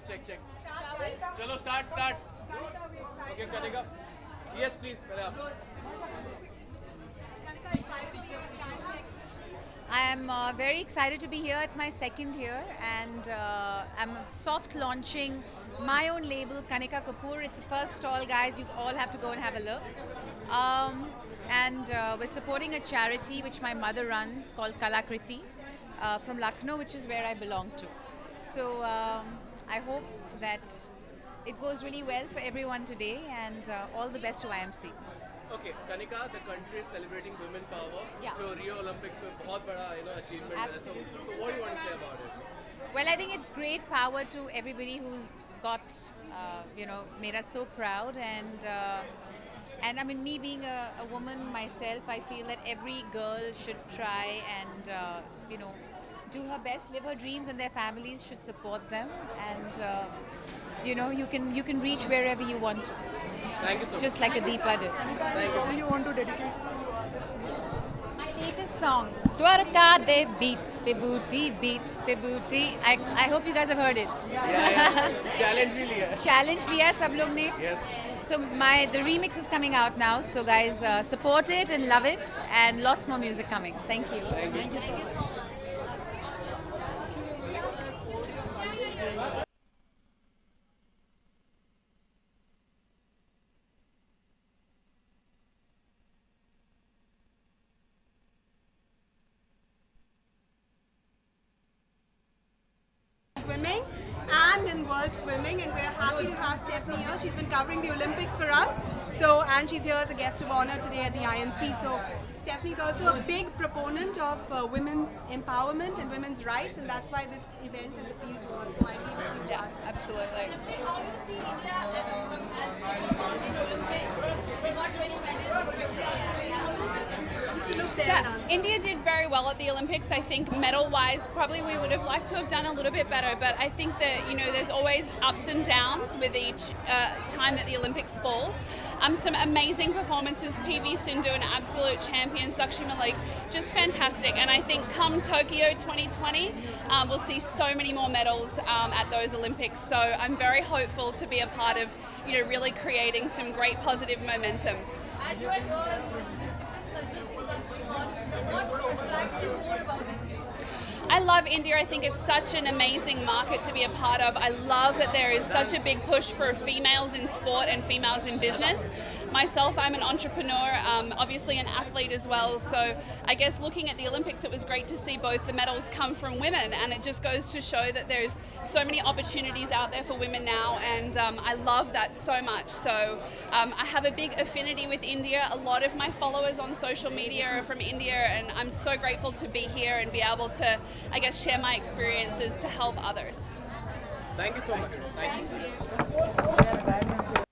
check. चलो start. Okay, Kanika. Yes, please. पहले आप. I am very excited to be here. It's my second year, and I'm soft launching my own label, Kanika Kapoor. It's the first stall, guys. You all have to go and have a look. And we're supporting a charity which my mother runs called Kalakriti from Lucknow, which is where I belong to. So I hope that it goes really well for everyone today, and all the best to IMC. Okay, Kanika, the country is celebrating women power. Yeah. So Rio Olympics में बहुत बड़ा achievement है. Absolutely. So what do you want to say about it? Well, I think it's great power to everybody who's got, made us so proud. And I mean, me being a woman myself, I feel that every girl should try and, do her best, live her dreams, and their families should support them. And, you can reach wherever you want to. Thank you so much. Just like Adeepa did. Thank you. Song you want to dedicate? My latest song, Dwarka De Beat, Pe Booty. I hope you guys have heard it. Yeah. Challenge भी लिया. Challenge लिया सब लोग ने. Yes. So the remix is coming out now. So guys, support it and love it, and lots more music coming. Thank you. Thank you so much. Swimming and in World Swimming, and we're happy to have Stephanie here. She's been covering the Olympics for us, and she's here as a guest of honor today at the IMC. So Stephanie's also a big proponent of women's empowerment and women's rights, and that's why this event has appealed to us. So I leave it to you, Jazz. Absolutely. How do you see India in the Olympics? We got 20 look there and answer. India did very well at the Olympics. I think medal-wise, probably we would have liked to have done a little bit better. But I think that there's always ups and downs with each time that the Olympics falls. Some amazing performances. PV Sindhu, an absolute champion. Sakshi Malik, just fantastic. And I think come Tokyo 2020, we'll see so many more medals at those Olympics. So I'm very hopeful to be a part of, really creating some great positive momentum. As you had heard, what strikes you more about India? I love India. I think it's such an amazing market to be a part of. I love that there is such a big push for females in sport and females in business. Myself, I'm an entrepreneur, obviously an athlete as well. So I guess looking at the Olympics, it was great to see both the medals come from women, and it just goes to show that there's so many opportunities out there for women now, and I love that so much. So I have a big affinity with India. A lot of my followers on social media are from India, and I'm so grateful to be here and be able to, I guess, share my experiences to help others. Thank you so much. Thank you.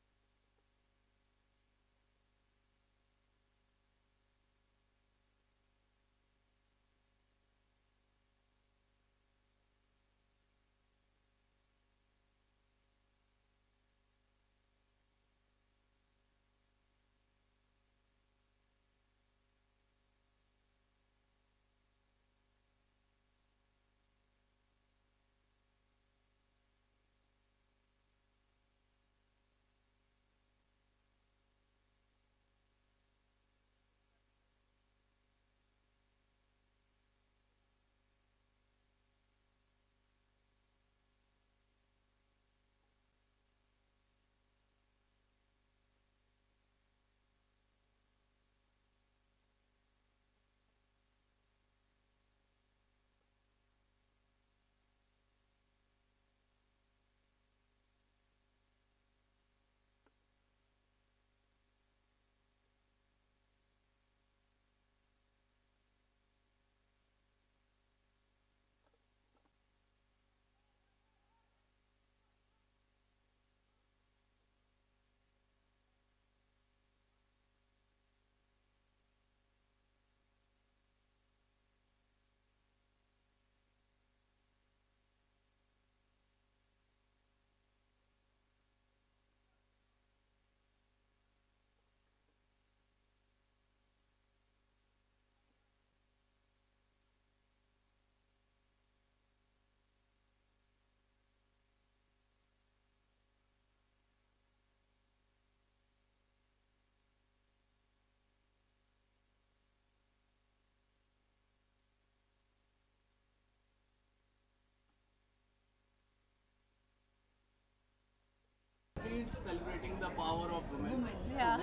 countries celebrating the power of women. Yeah. So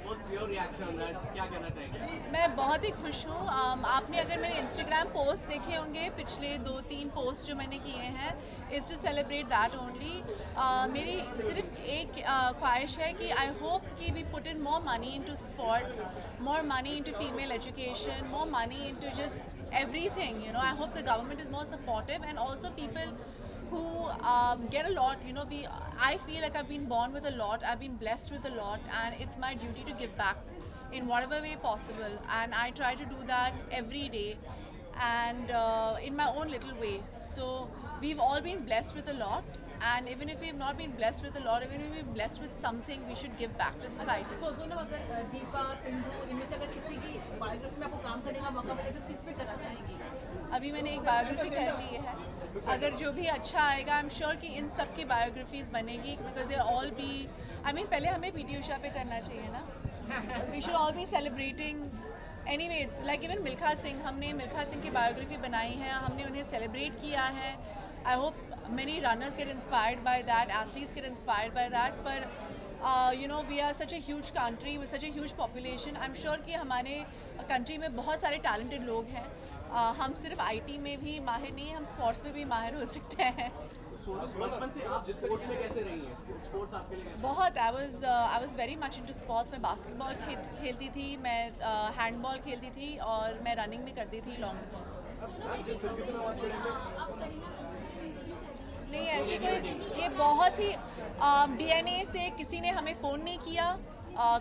what's your reaction on that? क्या कहना चाहेंगे? मैं बहुत ही खुश हूँ। आपने अगर मेरे इंस्टाग्राम पोस्ट देखे होंगे, पिछले 2-3 पोस्ट जो मैंने किए हैं, is to celebrate that only. मेरी सिर्फ एक ख्वाहिश है कि आई होप कि we put in more money into sport, more money into female education, more money into just everything, you know. I hope the government is more supportive, and also people who get a lot, you know. I feel like I've been born with a lot, I've been blessed with a lot, and it's my duty to give back in whatever way possible, and I try to do that every day, and in my own little way. So we've all been blessed with a lot, and even if we've not been blessed with a lot, even if we're blessed with something, we should give back to society. तो सोनम, अगर दीपा, सिंधु, इनमें से अगर किसी की biography में आपको काम करने का मौका मिले तो किस पे करना चाहेंगी? अभी मैंने एक बायोग्राफी कर ली है, अगर जो भी अच्छा आएगा, आई एम श्योर कि इन सब की बायोग्राफीज बनेगी, because they all be, I mean पहले हमें पीटी उषा पे करना चाहिए ना। We should all be celebrating anyway, like even Milkha Singh, हमने मिल्खा सिंह की बायोग्राफी बनाई है, हमने उन्हें सेलिब्रेट किया है। I hope many runners get inspired by that, athletes get inspired by that, but you know, we are such a huge country with such a huge population. I'm sure कि हमारे country में बहुत सारे talented लोग हैं। हम सिर्फ IT में भी माहिर नहीं हैं, हम sports में भी माहिर हो सकते हैं। बचपन से आप स्पोर्ट्स में कैसे रही हैं? स्पोर्ट्स आपके लिए कैसे? बहुत I was very much into sports। मैं बास्केटबॉल खेलती थी, मैं हैंडबॉल खेलती थी, और मैं रनिंग भी करती थी लॉन्ग डिस्टेंस। नहीं, ऐसी कोई, ये बहुत ही DNA से किसी ने हमें फ़ोन नहीं किया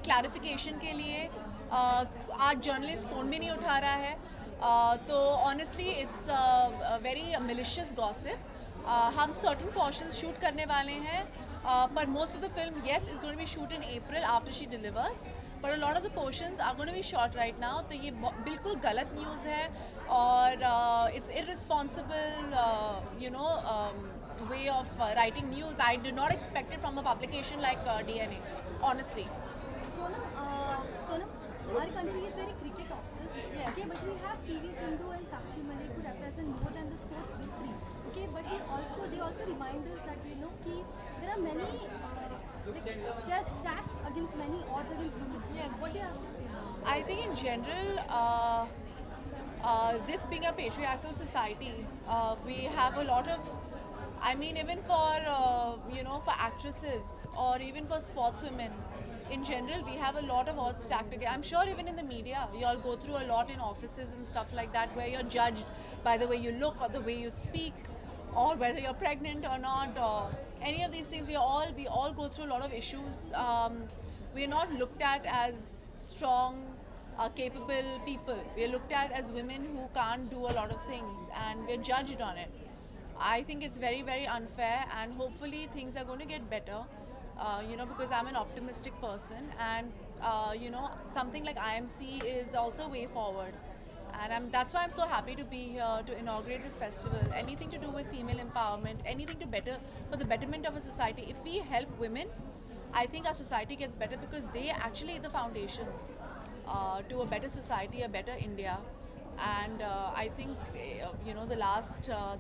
क्लैरिफिकेशन के लिए। आज जर्नलिस्ट फ़ोन भी नहीं उठा रहा है, तो honestly it's very malicious gossip. हम सर्टेन पोर्शंस शूट करने वाले हैं, पर most of the film yes is going to be shoot in April after she delivers, but a lot of the portions are going to be shot right now. तो ये बिल्कुल गलत news है, और it's irresponsible, you know, way of writing news. I did not expect it from a publication like DNA, honestly. Sonam, our country is very cricket obsessed. Yes. Okay, but we have PV Sindhu and Sakshi Malik who represent more than the sports victory. Okay, but they also remind us that, you know, ki there are many they are stacked against many odds against women. Yes. What do you have to say? I think in general, this being a patriarchal society, we have a lot of, I mean, even for you know, for actresses or even for sportswomen in general, we have a lot of odds stacked together. I'm sure even in the media, you all go through a lot in offices and stuff like that, where you're judged by the way you look or the way you speak, or whether you're pregnant or not, or any of these things. We all go through a lot of issues. We're not looked at as strong, capable people. We're looked at as women who can't do a lot of things, and we're judged on it. I think it's very, very unfair, and hopefully things are going to get better, you know, because I'm an optimistic person, and you know, something like IMC is also way forward, and that's why I'm so happy to be here to inaugurate this festival. Anything to do with female empowerment, anything for the betterment of a society. If we help women, I think our society gets better, because they actually are the foundations to a better society, a better India. And I think, you know, the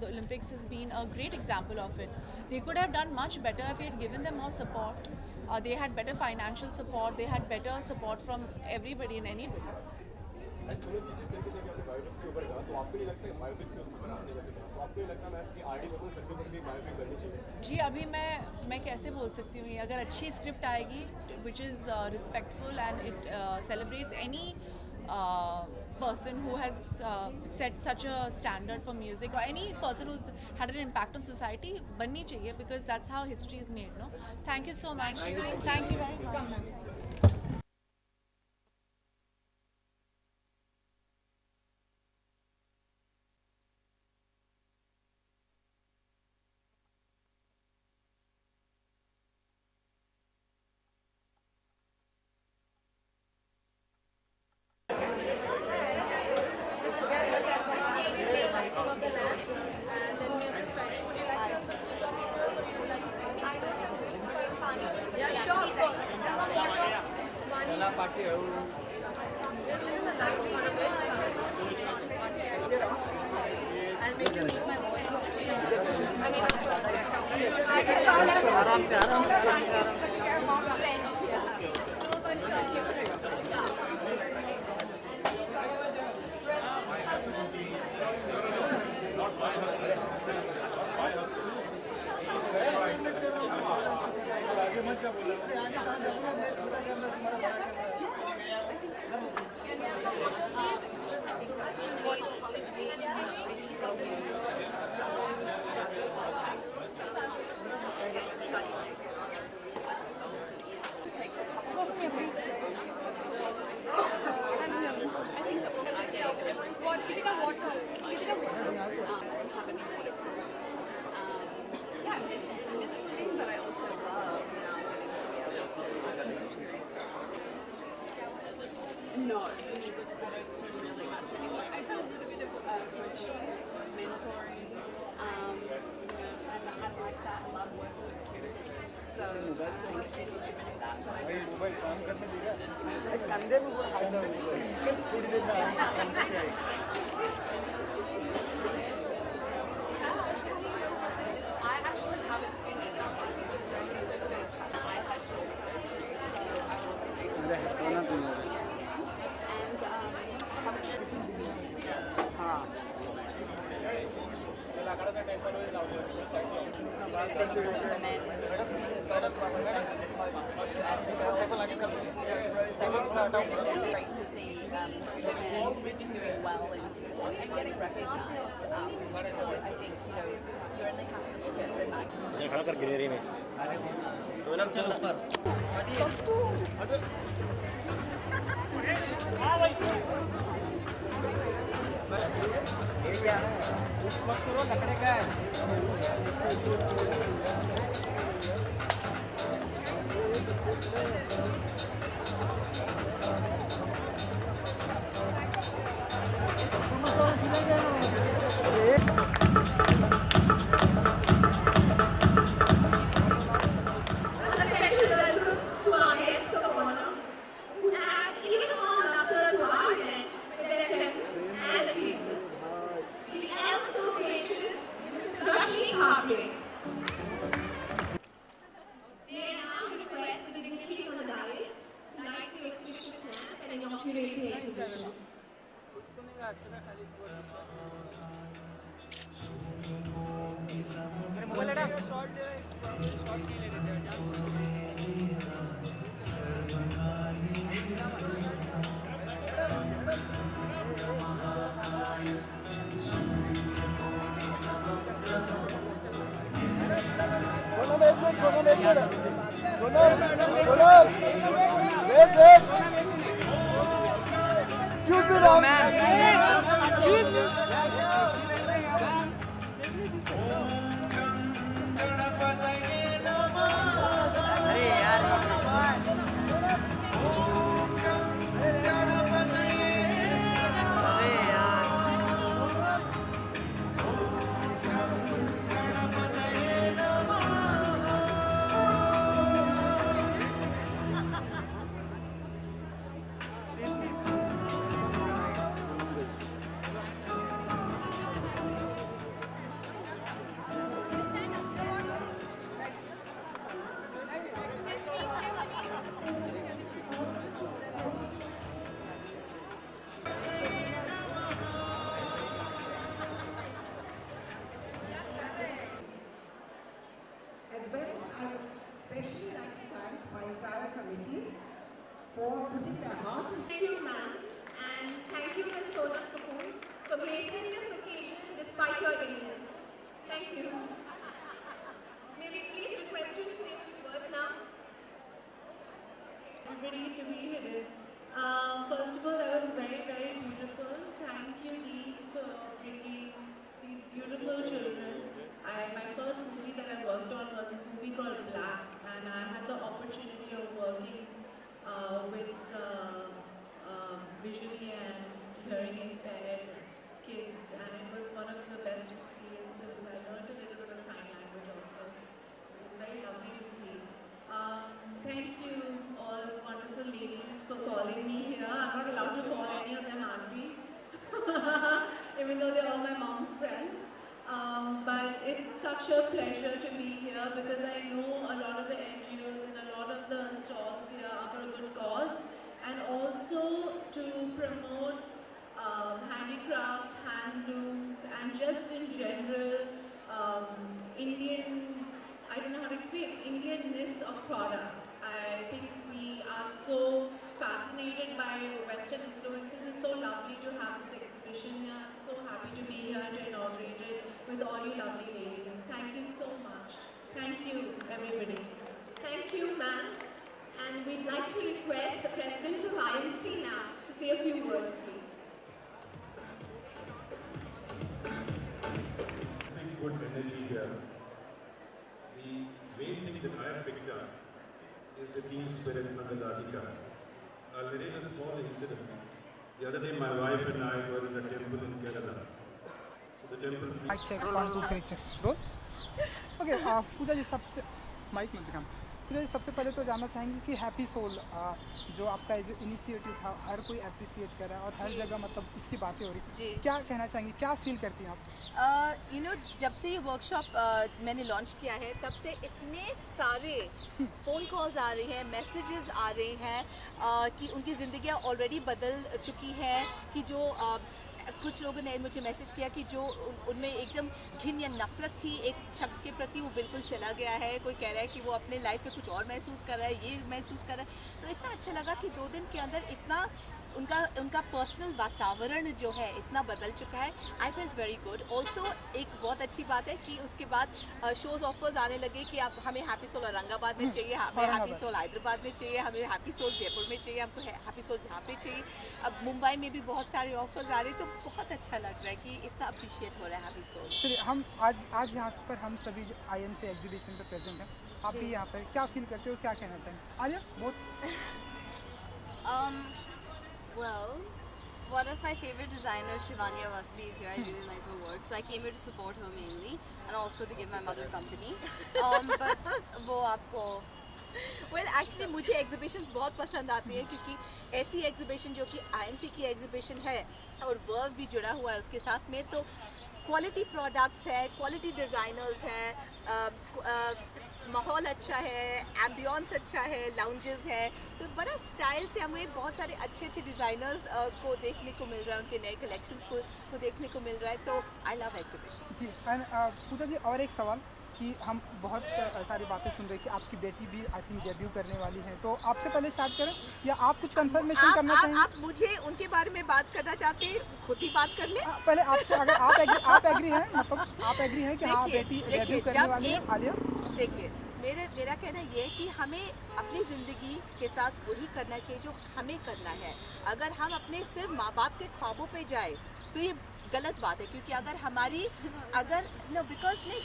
Olympics has been a great example of it. They could have done much better if we had given them more support. They had better financial support, they had better support from everybody and anybody. Actually जिस तरीके से आपने biopic से उभर गया, तो आपको नहीं लगता है बायोपिक से ऊपर आने का, तो आपको नहीं लगता है कि आरडी बर्मन सर के ऊपर भी बायोपिक करनी चाहिए? जी, अभी मैं कैसे बोल सकती हूँ ये, अगर अच्छी स्क्रिप्ट आएगी which is respectful and it celebrates any person who has set such a standard for music, or any person who's had an impact on society, banni chahiye, because that's how history is made, no? Thank you so much. Thank you very much. I'll make you meet my boy. No, I don't swim really much anymore. I do a little bit of coaching, mentoring, and I like that. I love working with kids. So I stick with that. But I actually haven't seen it. I had shoulder surgery, so I wasn't able to. Great to see women doing well in sport and getting recognised in sport. I think you only have to look at the nice. As well as I would especially like to thank my entire committee for putting their heart and Thank you, ma'am, and thank you, Ms. Sonam Kapoor, for gracing this occasion despite your illness. Thank you. May we please request you to say a few words now? Everybody to be here. First of all, that was very, very beautiful. Thank you, Deeds, for bringing these beautiful children. My first movie that I worked on was this movie called Black, and I had the opportunity of working with visually and hearing impaired kids, and it was one of the best experiences. I learned a little bit of such a pleasure to be here because I know a lot of the NGOs and a lot of the stalls here are for a good cause, and also to promote handicrafts, handlooms, and just in general Indian, I don't know how to explain, Indianness of product. I think we are so fascinated by Western influences. It's so lovely to have this exhibition here. I'm so happy to be here to inaugurate it with all you lovely ladies. Thank you so much. Thank you, everybody. Thank you, ma'am. And we'd like to request the President of IMC now to say a few words, please. Good energy here. The main thing that I have picked up is the team spirit under Radhika. I'll narrate a small incident. The other day, my wife and I were in a temple in Kerala. So the temple. Mic check, 1, 2, 3 check. Roll. Okay, पूजा जी सबसे mic मत दिखाना। पूजा जी सबसे पहले तो जानना चाहेंगे कि happy soul जो आपका जो इनिशिएटिव था हर कोई अप्रिशिएट कर रहा है और हर जगह मतलब इसकी बातें हो रही है, क्या कहना चाहेंगे, क्या फील करती हैं आप? यू नो जब से ये वर्कशॉप मैंने लॉन्च किया है तब से इतने सारे फ़ोन कॉल्स आ रहे हैं, मैसेजेस आ रहे हैं कि उनकी ज़िंदगियाँ ऑलरेडी बदल चुकी हैं, कि जो कुछ लोगों ने मुझे मैसेज किया कि जो उनमें एकदम घिन या नफरत थी एक शख्स के प्रति वो बिल्कुल चला गया है। कोई कह रहा है कि वो अपने लाइफ में कुछ और महसूस कर रहा है, ये महसूस कर रहा है। तो इतना अच्छा लगा कि 2 दिन के अंदर इतना उनका पर्सनल वातावरण जो है इतना बदल चुका है। I felt very good. Also एक बहुत अच्छी बात है कि उसके बाद शोज़ ऑफर्स आने लगे कि आप हमें हैप्पी सोल औरंगाबाद में चाहिए, हमें हैप्पी सोल हैदराबाद में चाहिए, हमें हैप्पी सोल जयपुर में चाहिए, हमको हैप्पी सोल यहाँ पे चाहिए। अब मुंबई में भी बहुत सारे ऑफर्स आ रहे हैं, तो बहुत अच्छा लग रहा है कि इतना अप्रिशिएट हो रहा है हैप्पी सोल। चलिए हम आज यहाँ पर हम सभी IMC एग्जीबिशन पर प्रेजेंट हैं, आप भी यहाँ पर क्या फील करते हो, क्या कहना चाहेंगे? आलिया बहुत Well, one of my favorite designers, Shivani Awasthi, is here. I really like her work, so I came here to support her mainly, and also to give my mother company. But वो आपको Well, actually मुझे exhibitions बहुत पसंद आती हैं क्योंकि ऐसी exhibition जो कि IMC की एग्जीबिशन है और वर्क भी जुड़ा हुआ है उसके साथ में, तो क्वालिटी प्रोडक्ट्स है, क्वालिटी डिज़ाइनर्स हैं, माहौल अच्छा है, एम्बियंस अच्छा है, लाउंजेस है, तो बड़ा स्टाइल से हमें बहुत सारे अच्छे डिज़ाइनर्स को देखने को मिल रहा है, उनके नए कलेक्शंस को देखने को मिल रहा है। तो I love exhibition ji. And Puja ji और एक सवाल कि हम बहुत सारी बातें सुन रहे हैं कि आपकी बेटी भी आई थिंक डेब्यू करने वाली है, तो आपसे पहले स्टार्ट करें या आप कुछ कंफर्मेशन करना चाहेंगे? आप मुझे उनके बारे में बात करना चाहते हैं, खुद ही बात कर लें। पहले आपसे अगर आप एग्री हैं, मतलब आप एग्री हैं कि हाँ बेटी डेब्यू करने वाली है आलिया? देखिए मेरा कहना ये है कि हमें अपनी ज़िंदगी के साथ वही करना चाहिए जो हमें करना है। अगर हम अपने सिर्फ माँ बाप के ख्वाबों पे जाए तो ये गलत बात है, क्योंकि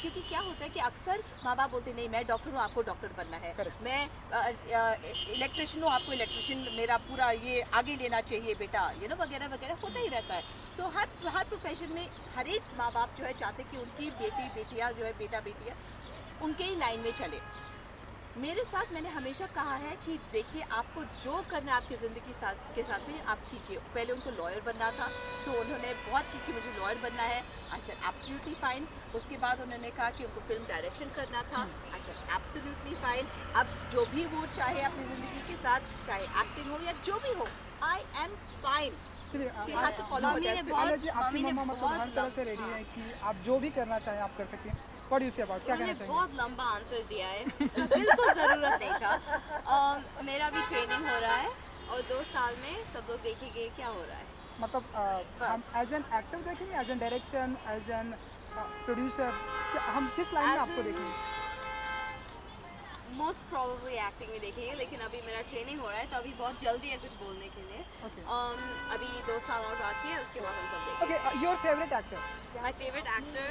क्योंकि क्या होता है कि अक्सर माँ बाप बोलते नहीं मैं डॉक्टर हूँ, आपको डॉक्टर बनना है, मैं इलेक्ट्रिशियन हूँ, आपको इलेक्ट्रिशियन मेरा पूरा ये आगे लेना चाहिए बेटा, वगैरह वगैरह होता ही रहता है। तो हर प्रोफेशन में हर एक माँ बाप जो है चाहते कि उनकी बेटियाँ जो है बेटा बेटियाँ उनके ही लाइन में चले। मेरे साथ मैंने हमेशा कहा है कि देखिए आपको जो करना है आपकी ज़िंदगी के साथ में आप कीजिए। पहले उनको लॉयर बनना था तो उन्होंने बहुत की कि मुझे लॉयर बनना है, आई सेड एब्सोल्युटली फाइन। उसके बाद उन्होंने कहा कि उनको फिल्म डायरेक्शन करना था, आई सेड एब्सोल्युटली फाइन। अब जो भी वो चाहे अपनी ज़िंदगी के साथ, चाहे एक्टिंग हो या जो भी हो, आई एम फाइन। आपकी मम्मा मतलब हर तरह से रेडी है कि आप जो भी करना चाहें आप कर सकते हैं। व्हाट यू से अबाउट, क्या कहना चाहिए? बहुत लंबा आंसर दिया है, इसका बिल्कुल ज़रूरत नहीं था। मेरा भी ट्रेनिंग हो रहा है और 2 साल में सब लोग देखेंगे क्या हो रहा है। मतलब हम एज एन एक्टर देखेंगे, as an direction, as an producer, हम किस लाइन में आपको देखेंगे? मोस्ट प्रोबेबली एक्टिंग में देखेंगे, लेकिन अभी मेरा ट्रेनिंग हो रहा है तो अभी बहुत जल्दी है कुछ बोलने के लिए। अभी 2 साल और बाकी है, उसके बाद हम सब देखेंगे। Okay, your favourite actor? My favourite actor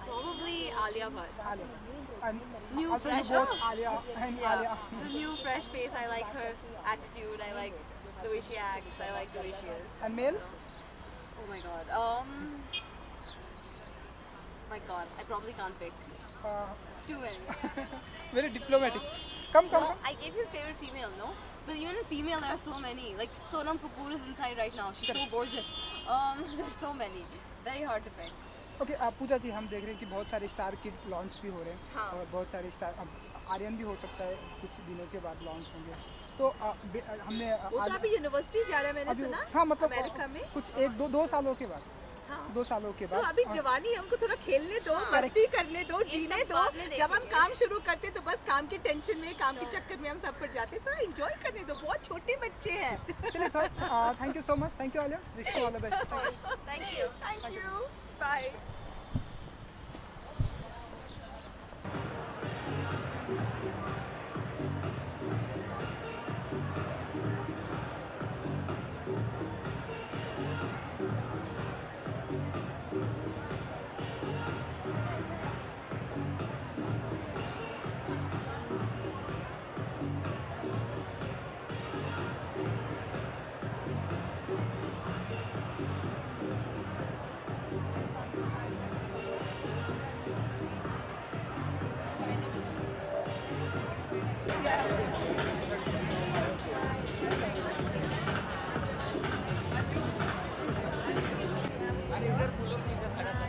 probably Alia Bhatt. New fresh Alia and Alia. The new fresh face. I like her attitude. I like the way she acts. I like the way she is. And male? So, oh my god. My god. I probably can't pick. Too many. Very diplomatic. Come. I gave you favorite female, no? But even in female, there are so many. Like Sonam Kapoor is inside right now. She's so gorgeous. There's so many. Very hard to pick. Okay Puja ji, हम देख रहे हैं कि बहुत सारे star kid launch भी हो रहे हैं हाँ। और बहुत सारे स्टार अब आर्यन भी हो सकता है कुछ दिनों के बाद लॉन्च होंगे, तो हमने वो तो अभी यूनिवर्सिटी जा रहा है मैंने सुना। हाँ मतलब अमेरिका में कुछ 1-2 सालों के बाद, हाँ। 2 सालों के तो बाद अभी जवानी है, हमको थोड़ा खेलने दो, मस्ती करने दो, जीने दो। जब हम काम शुरू करते तो बस काम की टेंशन में, काम के चक्कर में हम सब कुछ जाते, थोड़ा एंजॉय करने दो, बहुत छोटे बच्चे हैं। चलिए तो thank you so much, thank you Alia, wish you all the best, thank you, bye.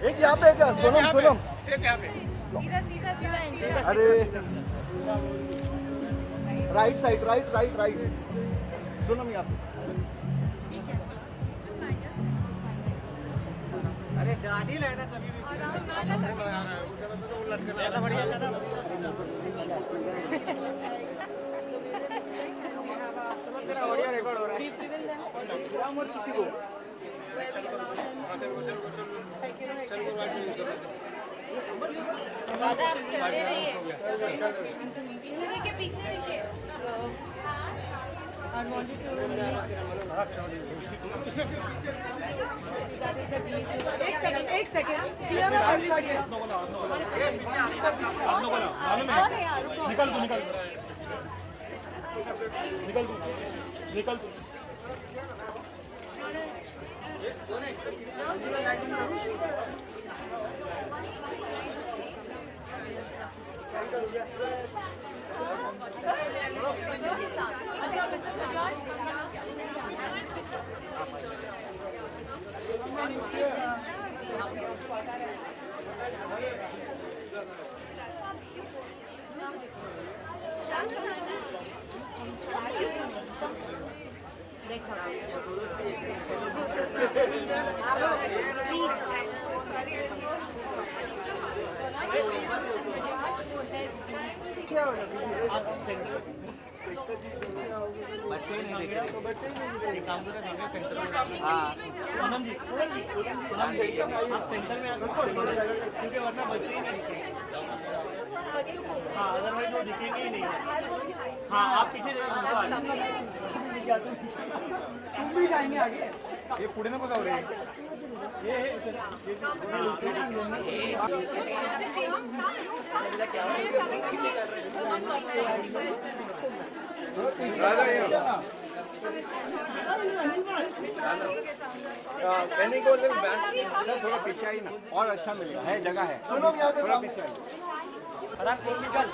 एक यहाँ पे क्या सोनम अरे राइट साइड, राइट सोनम यहाँ पे। अरे दादी लाना कभी भी रिकॉर्ड हो रहा एक सेकंड निकल तू। बच्चे नहीं देख रहे, एक काम करें सामने सेंटर में। हाँ पूनम जी आप सेंटर में आ सकते हैं क्योंकि वरना बच्चे ही नहीं दिखेंगे। हाँ अदरवाइज वो दिखेंगे ही नहीं। हाँ आप पीछे तुम भी जाएंगे आगे, ये पुढे नको जाऊ रे। थोड़ा पीछे आई ना और अच्छा मिलेगा, है जगह है। थोड़ा पीछे आई। निकल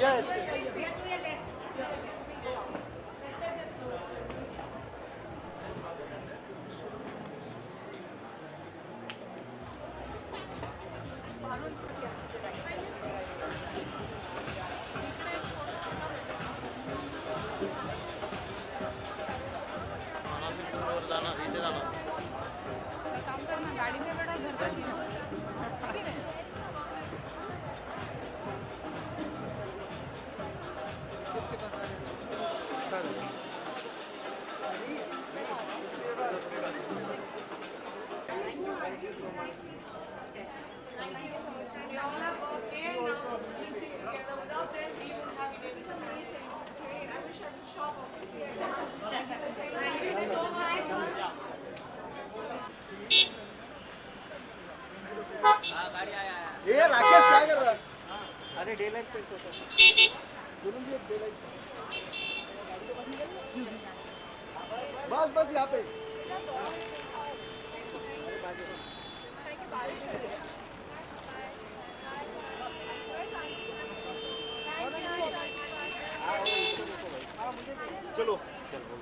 Yes. ये राकेश क्या कर रहा है? अरे डे लाइट पे तो बस यहाँ पे चलो चलो